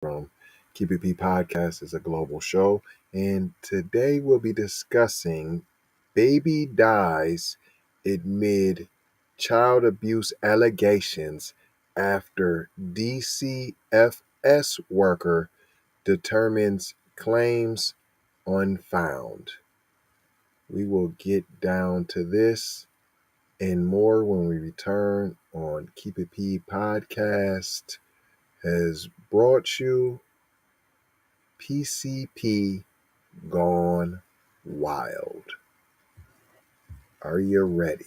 from Keep It P Podcast is a global show, and today we'll be discussing baby dies amid child abuse allegations after DCFS worker determines claims unfound. We will get down to this and more when we return on Keep It P Podcast has brought you PCP Gone Wild. Are you ready?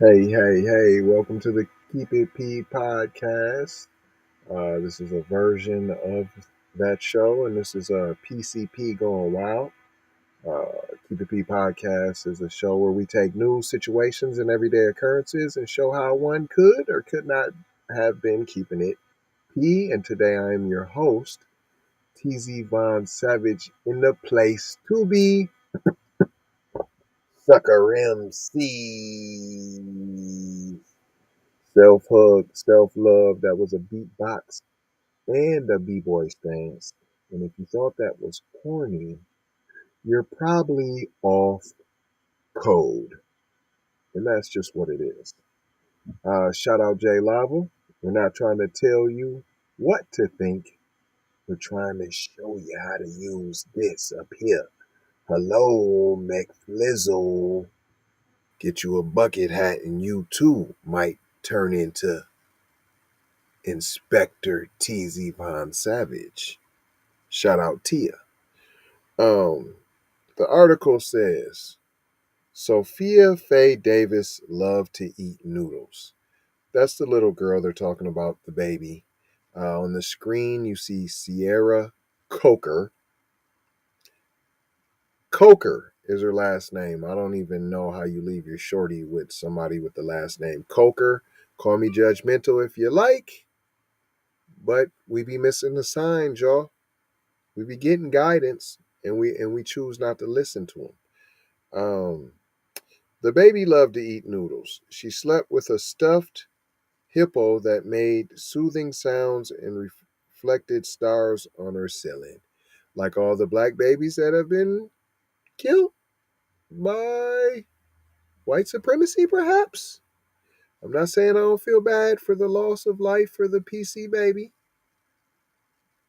Hey, welcome to the Keep It P Podcast. This is a version of that show, and this is a PCP Going Wild. Keep It P Podcast is a show where we take news, situations, and everyday occurrences and show how one could or could not have been keeping it P. And today I am your host, TZ Von Savage, in the place to be. Sucker MC. Self hug, self love. That was a beatbox and a b-boy stance. And if you thought that was corny, you're probably off code. And that's just what it is. Shout out Jay Lava. We're not trying to tell you what to think. We're trying to show you how to use this up here. Hello, McFlizzle. Get you a bucket hat and you too might turn into Inspector TZ Von Savage. Shout out Tia. The article says Sophia Faye Davis loved to eat noodles. That's the little girl they're talking about, the baby. On the screen, you see Cierra Coker. Coker is her last name. I don't even know how you leave your shorty with somebody with the last name Coker. Call me judgmental if you like, but we be missing the signs, y'all. We be getting guidance, and we choose not to listen to them. The baby loved to eat noodles. She slept with a stuffed hippo that made soothing sounds and reflected stars on her ceiling. Like all the black babies that have been killed by white supremacy, perhaps? I'm not saying I don't feel bad for the loss of life for the PC baby.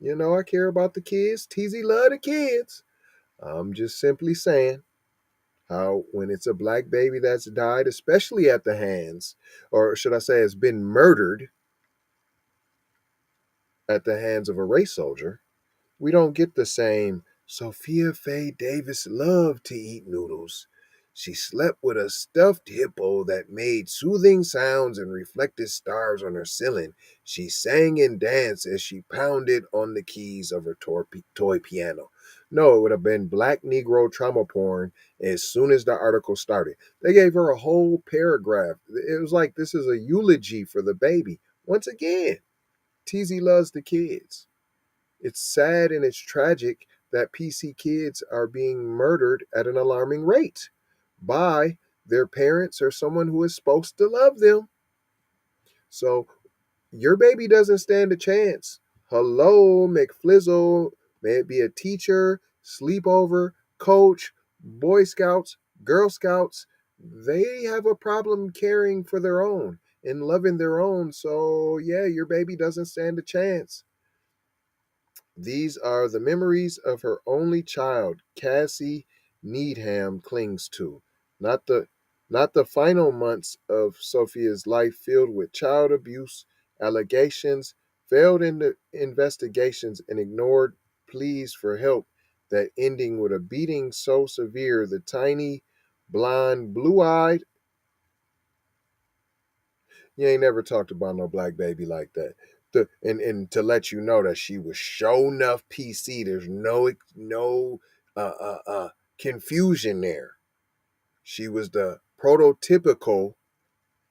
You know, I care about the kids. TZ love the kids. I'm just simply saying how when it's a black baby that's died, especially at the hands, or should I say has been murdered at the hands of a race soldier, we don't get the same Sophia Faye Davis loved to eat noodles. She slept with a stuffed hippo that made soothing sounds and reflected stars on her ceiling. She sang and danced as she pounded on the keys of her toy piano. No, it would have been black Negro trauma porn as soon as the article started. They gave her a whole paragraph. It was like this is a eulogy for the baby. Once again, TZ loves the kids. It's sad and it's tragic that PC kids are being murdered at an alarming rate by their parents or someone who is supposed to love them. So your baby doesn't stand a chance. Hello, McFlizzle. May it be a teacher, sleepover, coach, Boy Scouts, Girl Scouts. They have a problem caring for their own and loving their own. So, yeah, your baby doesn't stand a chance. These are the memories of her only child, Cassy Needham clings to, not the not the final months of Sophia's life filled with child abuse allegations, failed investigations, and ignored pleas for help that ending with a beating so severe the tiny, blonde, blue-eyed. You ain't never talked about no black baby like that. And to let you know that she was sure enough PC. There's no confusion there. She was the prototypical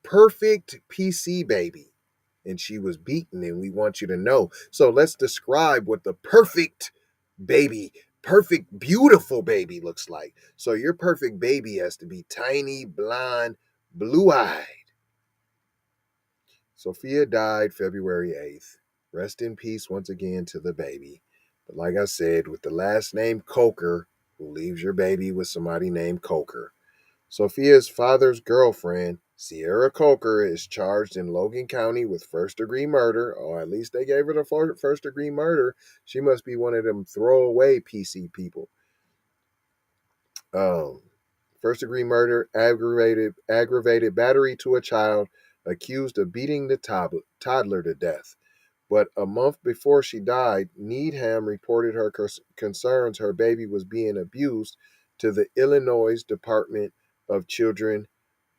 perfect PC baby, and she was beaten, and we want you to know. So let's describe what the perfect baby, perfect, beautiful baby looks like. So your perfect baby has to be tiny, blonde, blue-eyed. Sophia died February 8th. Rest in peace once again to the baby. But like I said, with the last name Coker, who leaves your baby with somebody named Coker? Sophia's father's girlfriend, Cierra Coker, is charged in Logan County with first-degree murder. Or at least they gave her the first-degree murder. She must be one of them throwaway PC people. First-degree murder, aggravated battery to a child, accused of beating the toddler to death. But a month before she died, Needham reported her concerns her baby was being abused to the Illinois Department of Children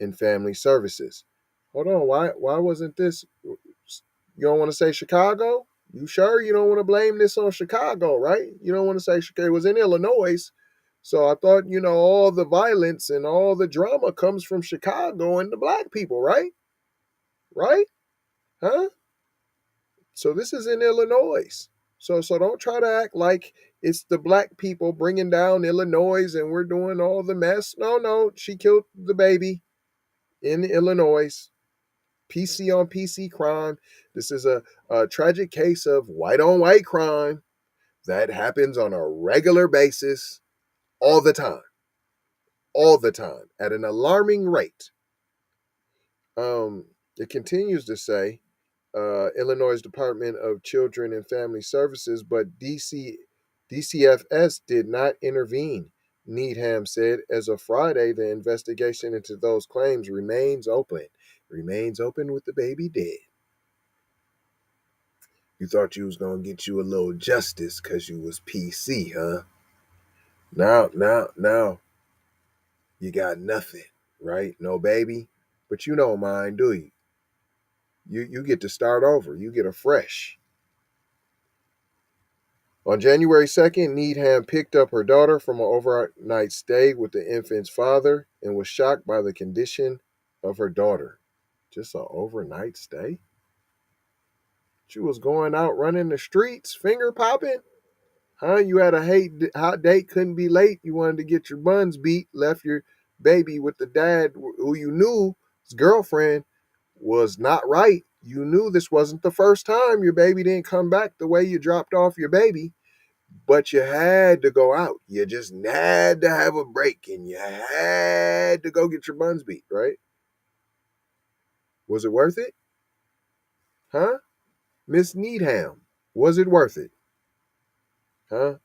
and Family Services. Hold on, why wasn't this? You don't want to say Chicago? You sure you don't want to blame this on Chicago, right? You don't want to say Chicago. It was in Illinois. So I thought, all the violence and all the drama comes from Chicago and the black people, right? Right? Huh? So this is in Illinois. So don't try to act like it's the black people bringing down Illinois and we're doing all the mess. No, she killed the baby in Illinois. PC on PC crime. This is a tragic case of white on white crime that happens on a regular basis all the time. All the time at an alarming rate. It continues to say, Illinois Department of Children and Family Services, but DCFS did not intervene, Needham said. As of Friday, the investigation into those claims remains open. Remains open with the baby dead. You thought you was going to get you a little justice because you was PC, huh? Now, you got nothing, right? No baby, but you don't mind, do you? You get to start over. You get a fresh. On January 2nd, Needham picked up her daughter from an overnight stay with the infant's father and was shocked by the condition of her daughter. Just an overnight stay? She was going out running the streets, finger popping? Huh? You had a hot date, couldn't be late. You wanted to get your buns beat, left your baby with the dad who you knew, his girlfriend, was not right. You knew this wasn't the first time your baby didn't come back the way you dropped off your baby, but you had to go out. You just had to have a break and you had to go get your buns beat, right? Was it worth it? Huh? Miss Needham, was it worth it? Huh?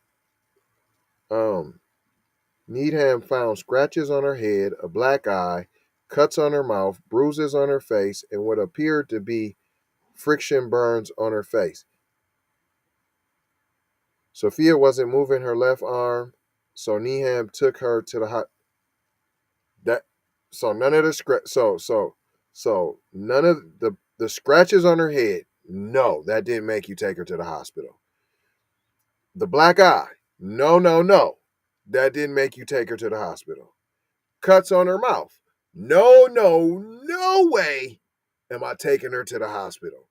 Needham found scratches on her head, a black eye, cuts on her mouth, bruises on her face, and what appeared to be friction burns on her face. Sophia wasn't moving her left arm, so Needham took her to the so none of the none of the scratches on her head. No, that didn't make you take her to the hospital. The black eye. No. That didn't make you take her to the hospital. Cuts on her mouth. No way am I taking her to the hospital.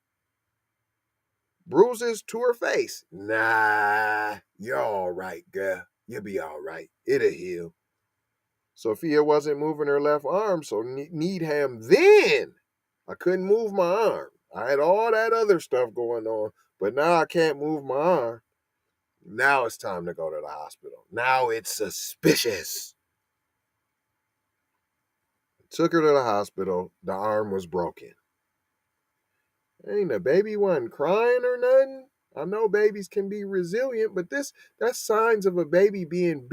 Bruises to her face. Nah, you're all right, girl. You'll be all right. It'll heal. Sophia wasn't moving her left arm, so Needham then. I couldn't move my arm. I had all that other stuff going on, but now I can't move my arm. Now it's time to go to the hospital. Now it's suspicious. Took her to the hospital. The arm was broken. Ain't the baby wasn't crying or nothing. I know babies can be resilient, but that's signs of a baby being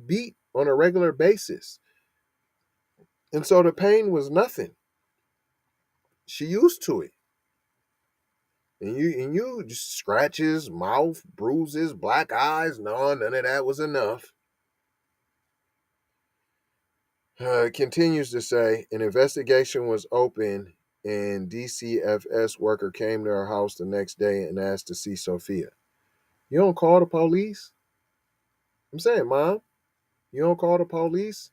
beat on a regular basis. And so the pain was nothing. She used to it. And you just scratches, mouth, bruises, black eyes. No, none of that was enough. It continues to say an investigation was open and DCFS worker came to her house the next day and asked to see Sophia. You don't call the police? I'm saying, Mom, you don't call the police?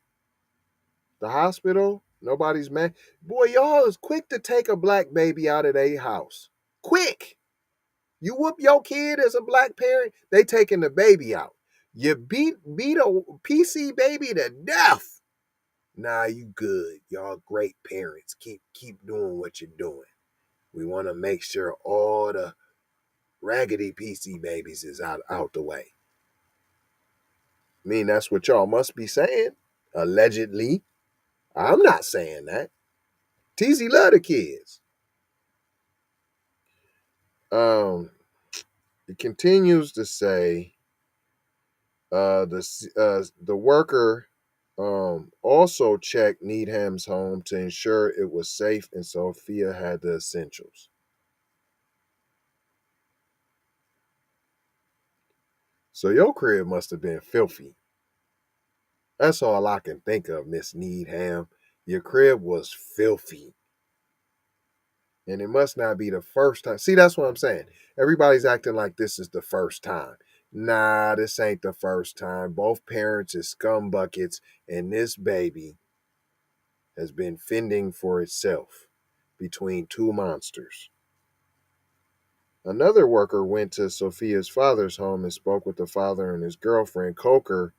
The hospital? Nobody's mad. Boy, y'all is quick to take a black baby out of their house. Quick. You whoop your kid as a black parent, they taking the baby out. You beat a PC baby to death. Nah, you good. Y'all great parents. Keep doing what you're doing. We want to make sure all the raggedy PC babies is out the way. I mean, that's what y'all must be saying. Allegedly. I'm not saying that. TZ love the kids. It continues to say the worker also checked Needham's home to ensure it was safe and Sophia had the essentials. So your crib must have been filthy. That's all I can think of, Miss Needham. Your crib was filthy. And it must not be the first time. See, that's what I'm saying. Everybody's acting like this is the first time. Nah, this ain't the first time. Both parents is scum buckets, and this baby has been fending for itself between two monsters. Another worker went to Sophia's father's home and spoke with the father and his girlfriend, Coker.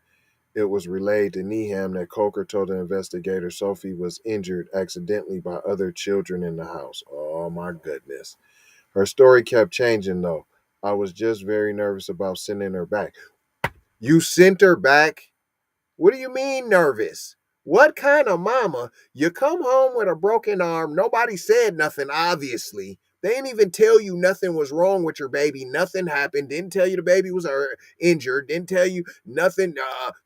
It was relayed to Needham that Coker told the investigator Sophie was injured accidentally by other children in the house. Oh my goodness. Her story kept changing though. I was just very nervous about sending her back. You sent her back? What do you mean nervous? What kind of mama? You come home with a broken arm. Nobody said nothing, obviously. They didn't even tell you nothing was wrong with your baby. Nothing happened. Didn't tell you the baby was injured. Didn't tell you nothing.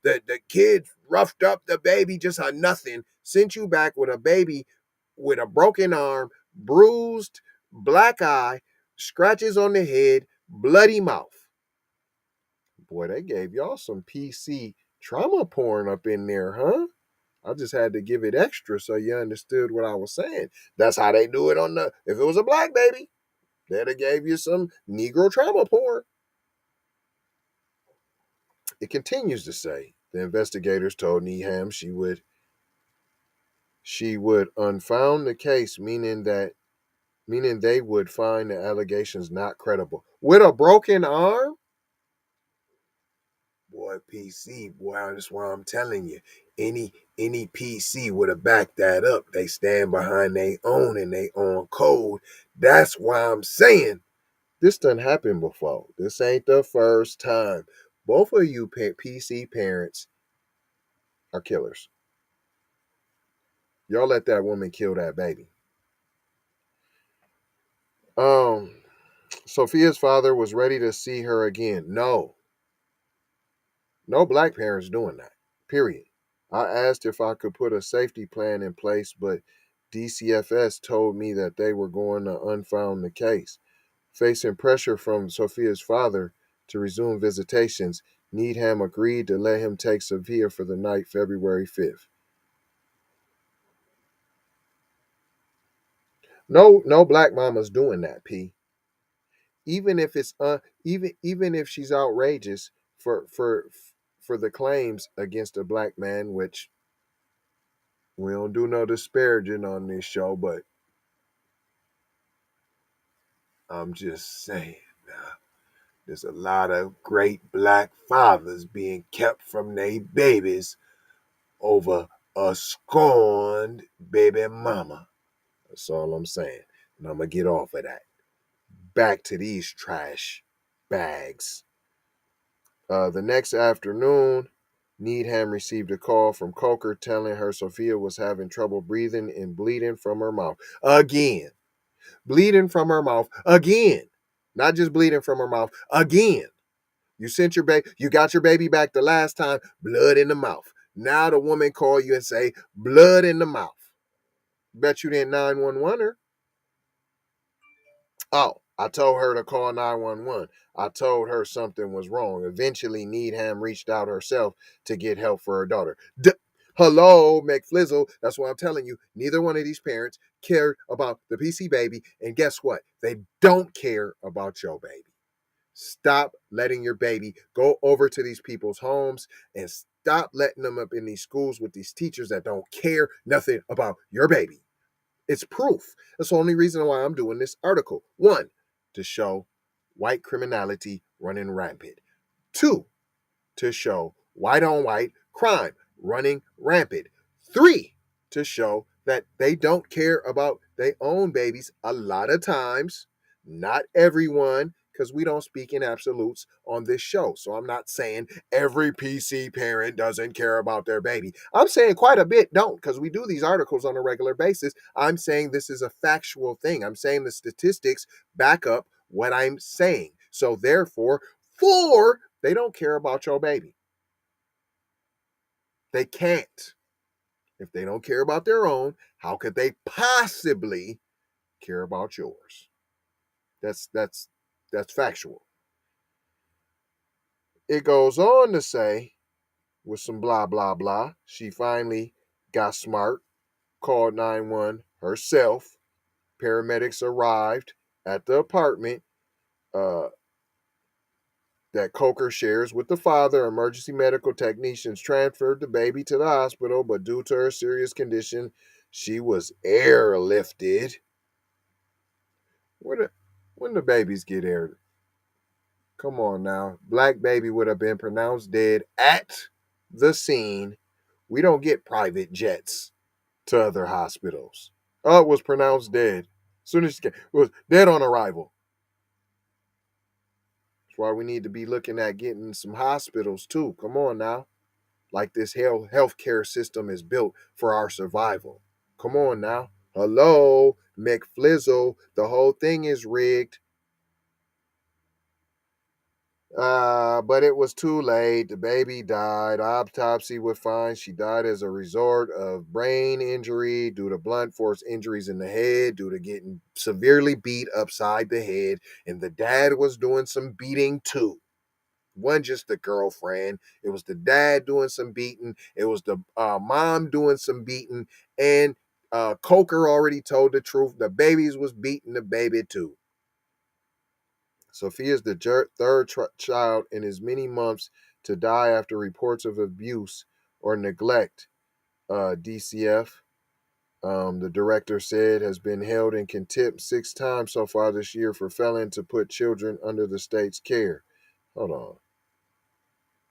The kid roughed up the baby, just a nothing. Sent you back with a baby with a broken arm, bruised, black eye, scratches on the head, bloody mouth. Boy, they gave y'all some PC trauma porn up in there, huh? I just had to give it extra so you understood what I was saying. That's how they do it if it was a black baby, they'd have gave you some Negro trauma porn. It continues to say, the investigators told Needham she would unfound the case, meaning they would find the allegations not credible. With a broken arm? Boy, PC, boy, that's why I'm telling you. Any PC would have backed that up. They stand behind their own and they own code. That's why I'm saying this done happened before. This ain't the first time. Both of you PC parents are killers. Y'all let that woman kill that baby. Sophia's father was ready to see her again. No black parents doing that. Period. I asked if I could put a safety plan in place, but DCFS told me that they were going to unfound the case. Facing pressure from Sophia's father to resume visitations, Needham agreed to let him take Sophia for the night, February 5th. No black mama's doing that, P. Even if it's even if she's outrageous for the claims against a black man, which we don't do no disparaging on this show, but I'm just saying, there's a lot of great black fathers being kept from their babies over a scorned baby mama. That's all I'm saying. And I'm going to get off of that. Back to these trash bags. The next afternoon, Needham received a call from Coker telling her Sophia was having trouble breathing and bleeding from her mouth. Again. Bleeding from her mouth. Again. Not just bleeding from her mouth. Again. You sent your baby. You got your baby back the last time. Blood in the mouth. Now the woman call you and say, blood in the mouth. Bet you didn't 911 her. Oh, I told her to call 911. I told her something was wrong. Eventually, Needham reached out herself to get help for her daughter. Hello, McFlizzle. That's what I'm telling you. Neither one of these parents care about the PC baby, and guess what? They don't care about your baby. Stop letting your baby go over to these people's homes and stop letting them up in these schools with these teachers that don't care nothing about your baby. It's proof. That's the only reason why I'm doing this article. One, to show white criminality running rampant. Two, to show white on white crime running rampant. Three, to show that they don't care about their own babies a lot of times. Not everyone, because we don't speak in absolutes on this show. So I'm not saying every PC parent doesn't care about their baby. I'm saying quite a bit don't, because we do these articles on a regular basis. I'm saying this is a factual thing. I'm saying the statistics back up what I'm saying. So therefore, four, they don't care about your baby. They can't. If they don't care about their own, how could they possibly care about yours? That's factual. It goes on to say, with some blah blah blah, she finally got smart, called 911 herself. Paramedics arrived at the apartment that Coker shares with the father. Emergency medical technicians transferred the baby to the hospital, but due to her serious condition, she was airlifted. When the babies get air? Come on now. Black baby would have been pronounced dead at the scene. We don't get private jets to other hospitals. Oh, it was pronounced dead. As soon as she came, it was dead on arrival. That's why we need to be looking at getting some hospitals too. Come on now. Like this healthcare system is built for our survival. Come on now. Hello, McFlizzle. The whole thing is rigged. But it was too late. The baby died. Autopsy would find she died as a result of brain injury due to blunt force injuries in the head, due to getting severely beat upside the head. And the dad was doing some beating too. It wasn't just the girlfriend. It was the dad doing some beating. It was the mom doing some beating. And Coker already told the truth. The babies was beating the baby too. Sophia is the third child in as many months to die after reports of abuse or neglect. DCF, the director said, has been held in contempt 6 times so far this year for failing to put children under the state's care. Hold on.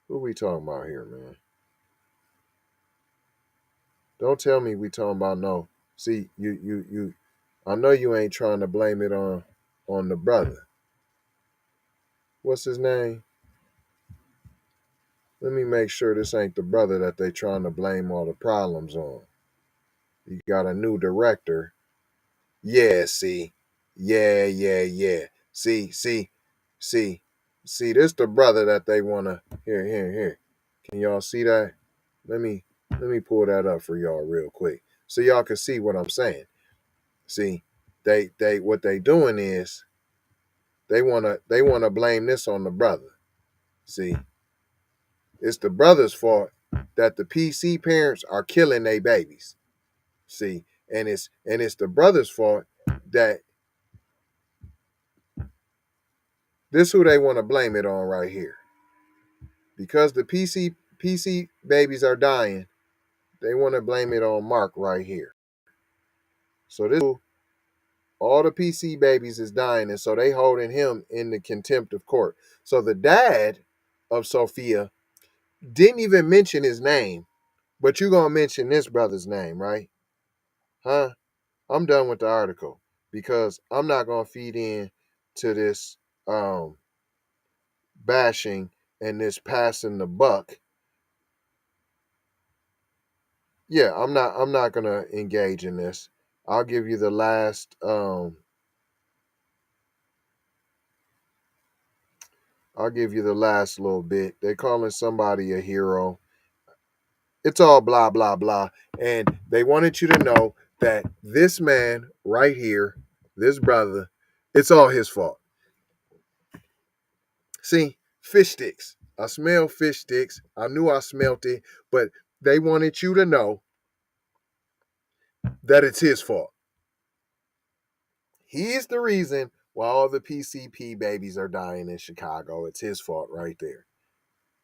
Who we talking about here, man? Don't tell me we talking about no. See, you. I know you ain't trying to blame it on the brother. What's his name? Let me make sure this ain't the brother that they trying to blame all the problems on. You got a new director. Yeah, see. Yeah. See. This the brother that they wanna here. Can y'all see that? Let me pull that up for y'all real quick. So y'all can see what I'm saying. See, they what they doing is they wanna blame this on the brother. See, it's the brother's fault that the PC parents are killing their babies. See, and it's the brother's fault that this who they want to blame it on right here. Because the PC babies are dying, they want to blame it on Mark right here. So this all the PC babies is dying, and so they holding him in the contempt of court. So the dad of Sophia didn't even mention his name, but you gonna mention this brother's name, right? Huh? I'm done with the article because I'm not gonna feed in to this bashing and this passing the buck. Yeah, I'm not gonna engage in this. I'll give you the last little bit. They calling somebody a hero. It's all blah blah blah. And they wanted you to know that this man right here, this brother, it's all his fault. See, fish sticks. I smell fish sticks. I knew I smelt it, but they wanted you to know that it's his fault. He's the reason why all the PCP babies are dying in Chicago. It's his fault right there.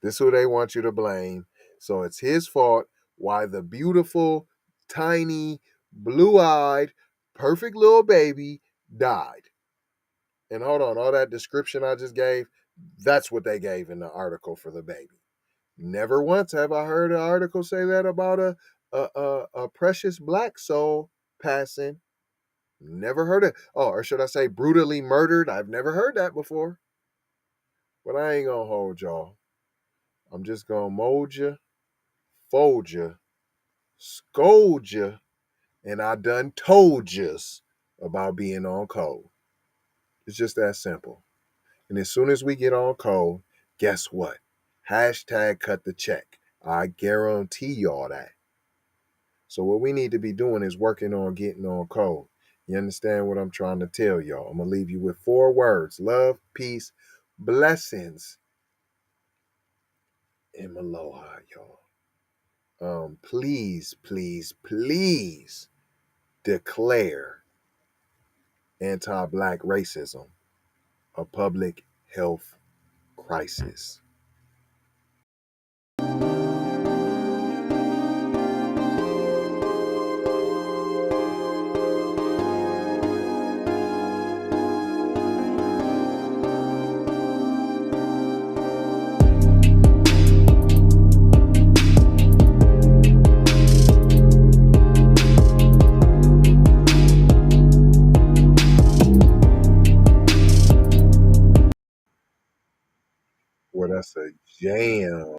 This is who they want you to blame. So it's his fault why the beautiful, tiny, blue-eyed, perfect little baby died. And hold on, all that description I just gave, that's what they gave in the article for the baby. Never once have I heard an article say that about a precious black soul passing. Never heard it. Oh, or should I say brutally murdered? I've never heard that before. But I ain't gonna hold y'all. I'm just gonna mold you, fold you, scold you, and I done told yous about being on code. It's just that simple. And as soon as we get on code, guess what? Hashtag cut the check. I guarantee y'all that. So what we need to be doing is working on getting on code. You understand what I'm trying to tell y'all? I'm going to leave you with 4 words. Love, peace, blessings, and aloha, y'all. Please, please, please declare anti-black racism a public health crisis. Well, that's a jam.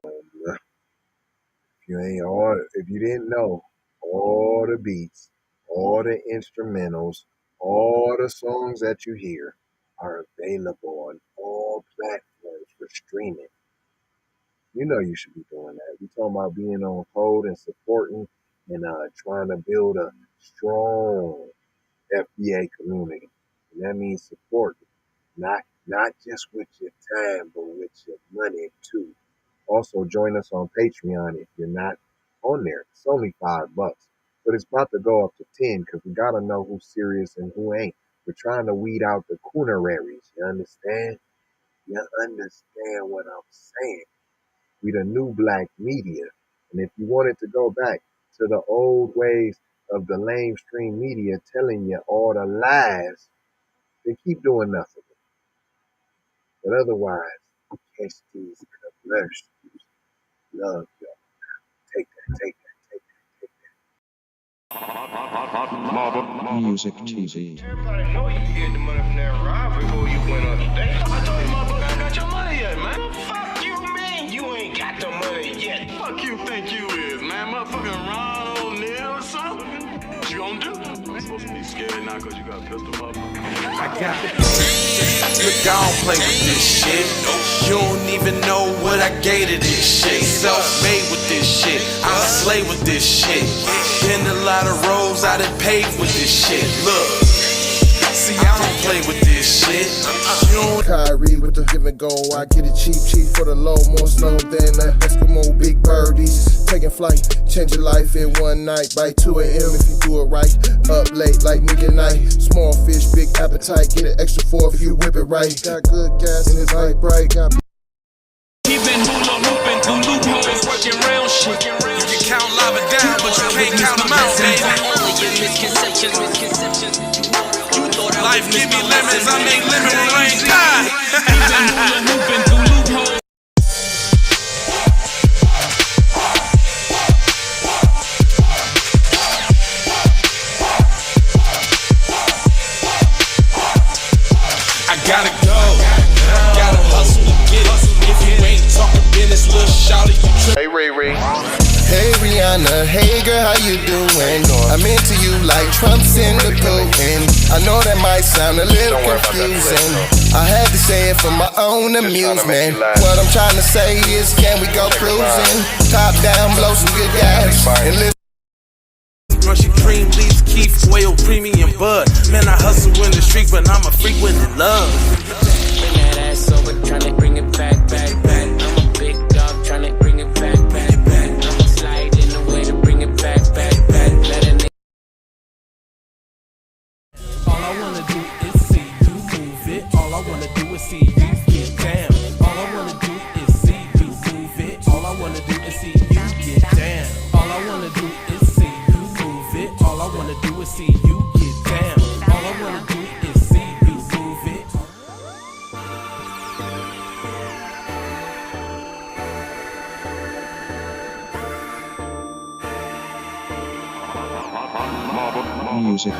If you didn't know, all the beats, all the instrumentals, all the songs that you hear are available on all platforms for streaming. You know you should be doing that. We're talking about being on code and supporting and trying to build a strong FBA community. And that means supporting, not just with your time, but with your money too. Also, join us on Patreon if you're not on there. It's only $5, but it's about to go up to 10 because we got to know who's serious and who ain't. We're trying to weed out the cooneraries. You understand? You understand what I'm saying? We the new black media. And if you wanted to go back to the old ways of the lamestream media telling you all the lies, then keep doing nothing. But otherwise, catch these commercials. Love y'all. Take that. Music TV. Everybody know you get the money from that robbery before you went on the day. I told you motherfucker ain't got your money yet, man. Fuck you, man. You ain't got the money yet. Fuck you think you is, man. Motherfucking Ron O'Neal or something. What you gonna do? You ain't supposed to be scared now because you got a pistol, motherfucker. I got it. Look, I don't play with this shit. You don't even know what I gave to this shit. Self-made with this shit. I slay with this shit. Been a lot of roads I done paved with this shit. Look, see, I don't play with this shit. Kyrie with the give and go. I get it cheap for the low. More snow than the Eskimo big birdies. Taking flight, change your life in one night. By 2 a.m. if you do it right. Up late like nigga night. Small fish, big appetite. Get an extra 4 if you whip it right. Got good gas in his light bright. He been hula hooping through loopholes, working round shit. You can count lava down, but you can't count them out, baby. Life give me lemons, I make lemon rain die. He been hula hooping through loopholes. I gotta go, gotta hustle to get it. If you ain't talking business, little shawty, you trip. Hey, Ray Ray. Hey Rihanna, hey girl, how you doing? I'm into you like Trump's in the Putin. I know that might sound a little confusing. I had to say it for my own amusement. What I'm trying to say is, can we go cruising? Top down, blow some good gas, and listen. Brushy cream, leaves, Keith, oil, premium bud. Man, I hustle in the street, but I'm a freak with the love. Bring that ass over, tryna bring it back. I'm a big dog, tryna bring it back. I'ma slide in the way to bring it back. Let a nigga. All I wanna do music.